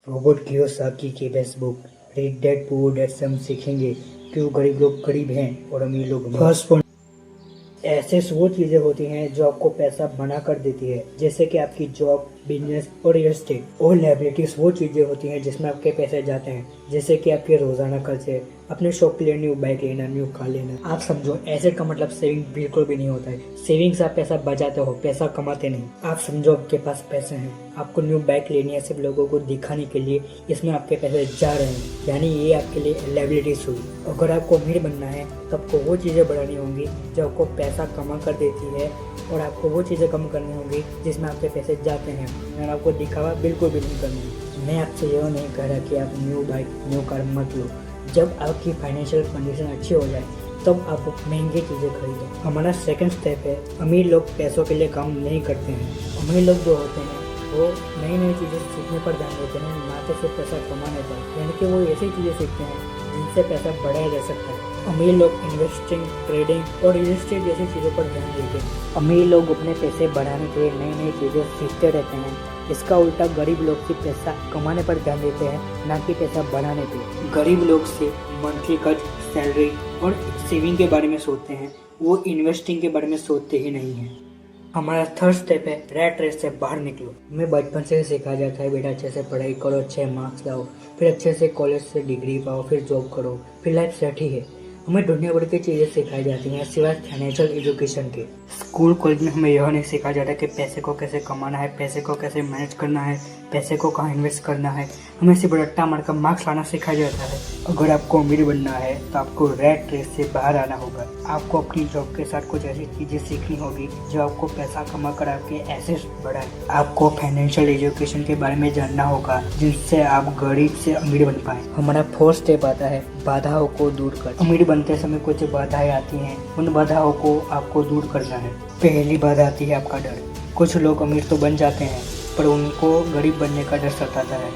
Robot Kiyosaki की Facebook read that poor dad से हम सीखेंगे क्यों गरीब लोग गरीब हैं और अमीर लोग फर्स्ट पॉइंट। ऐसे वो चीजें होती हैं जो आपको पैसा बना कर देती है, जैसे कि आपकी जॉब, बिजनेस और रियल एस्टेट। और लायबिलिटीज वो चीजें होती हैं जिसमें आपके पैसे जाते हैं, जैसे कि आपके रोजाना खर्चे, अपने शौक के लिए न्यू बाइक लेना, न्यू कार लेना। आप समझो एसेट का मतलब सेविंग बिल्कुल भी नहीं होता है। सेविंग्स आप पैसा बचाते हो, पैसा कमाते नहीं। आप समझो आपके पास पैसे हैं, आपको न्यू बाइक लेनी है सिर्फ लोगों को दिखाने के लिए, इसमें आपके पैसे जा रहे हैं, यानी ये आपके लिए लायबिलिटीज हुई। अगर आपको अमीर बनना है तो आपको वो चीजें बढ़ानी होंगी जो आपको पैसा कमा कर देती है, और आपको वो चीज़ें कम करनी होगी जिसमें आपके पैसे जाते हैं, और आपको दिखावा बिल्कुल भी नहीं करना है। मैं आपसे यह नहीं कह रहा कि आप न्यू बाइक, न्यू कार मत लो। जब आपकी फाइनेंशियल कंडीशन अच्छी हो जाए तब आप महंगी चीज़ें खरीदें। हमारा सेकंड स्टेप है, अमीर लोग पैसों के लिए काम नहीं करते हैं। अमीर लोग जो होते हैं वो नई नई चीज़ें सीखने पर ध्यान देते हैं, ना कि सिर्फ पैसा कमाने पर। यानी कि वो ऐसी चीज़ें सीखते हैं जिनसे पैसा बढ़ाया जा सकता है। अमीर लोग इन्वेस्टिंग, ट्रेडिंग और रियल एस्टेट जैसी चीज़ों पर ध्यान देते हैं। अमीर लोग अपने पैसे बढ़ाने के लिए नई नई चीज़ें सीखते रहते हैं। इसका उल्टा गरीब लोग सिर्फ पैसा कमाने पर ध्यान देते हैं, ना कि पैसा बढ़ाने पे। गरीब लोग सिर्फ मंथली खर्च, सैलरी और सेविंग के बारे में सोचते हैं, वो इन्वेस्टिंग के बारे में सोचते ही नहीं हैं। हमारा थर्ड स्टेप है रैट रेस से बाहर निकलो। हमें बचपन से सिखाया जाता है बेटा अच्छे से पढ़ाई करो, अच्छे मार्क्स लाओ, फिर अच्छे से कॉलेज से डिग्री पाओ, फिर जॉब करो, फिर लाइफ सेट ही है। हमें दुनिया भर की चीज़ें सिखाई जाती हैं सिवाय फाइनेंशियल एजुकेशन के। स्कूल कॉलेज में हमें यह नहीं सिखाया जाता कि पैसे को कैसे कमाना है, पैसे को कैसे मैनेज करना है, पैसे को कहाँ इन्वेस्ट करना है। हमें सिर्फ रट्टा मार कर मार्क्स लाना सिखाया जाता है। अगर आपको अमीर बनना है तो आपको रैट रेस से बाहर आना होगा। आपको अपनी जॉब के साथ कुछ ऐसी चीज़ें सीखनी होगी जो आपको पैसा कमा कर आपके एसेट्स बढ़ाए। आपको फाइनेंशियल एजुकेशन के बारे में जानना होगा जिससे आप गरीब से अमीर बन पाए। हमारा फोर्थ स्टेप आता है बाधाओं को दूर कर। अमीर बनते समय कुछ बाधाएं आती हैं, उन बाधाओं को आपको दूर करना है। पहली बाधा आती है आपका डर। कुछ लोग अमीर तो बन जाते हैं पर उनको गरीब बनने का डर सताता है,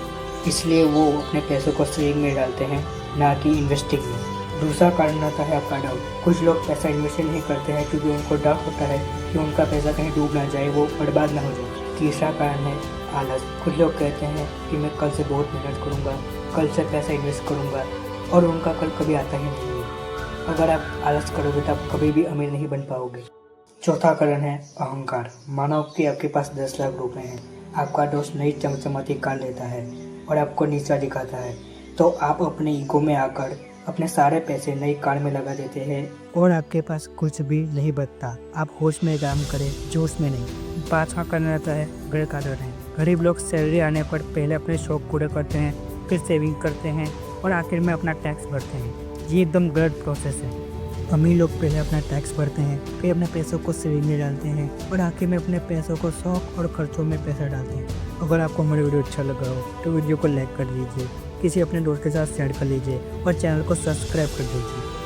इसलिए वो अपने पैसों को सेविंग में डालते हैं, ना कि इन्वेस्टिंग में। दूसरा कारण आता है आपका डाउट। कुछ लोग पैसा इन्वेस्ट नहीं करते हैं क्योंकि उनको डर होता है कि उनका पैसा कहीं डूब ना जाए, वो बर्बाद ना हो जाए। तीसरा कारण है आलस। कुछ लोग कहते हैं कि मैं कल से बहुत मेहनत करूँगा, कल से पैसा इन्वेस्ट करूँगा, और उनका कल कभी आता ही नहीं है। अगर आप आलस करोगे तो आप कभी भी अमीर नहीं बन पाओगे। चौथा कारण है अहंकार। मानो कि आपके पास 10 लाख रुपए हैं, आपका दोस्त नई चमचमाती कार लेता है और आपको नीचा दिखाता है, तो आप अपने ईगो में आकर अपने सारे पैसे नई कार में लगा देते हैं और आपके पास कुछ भी नहीं बचता। आप होश में काम करें, जोश में नहीं। पाँचवा कारण रहता है घर का डर है। गरीब लोग सैलरी आने पर पहले अपने शौक पूरे करते हैं, फिर सेविंग करते हैं और आखिर में अपना टैक्स भरते हैं। ये एकदम गलत प्रोसेस है। अमीर लोग पहले अपना टैक्स भरते हैं, फिर अपने पैसों को सेविंग में डालते हैं और आखिर में अपने पैसों को शौक और खर्चों में पैसा डालते हैं। अगर आपको हमारी वीडियो अच्छा लगा हो तो वीडियो को लाइक कर दीजिए, किसी अपने दोस्त के साथ शेयर कर लीजिए और चैनल को सब्सक्राइब कर दीजिए।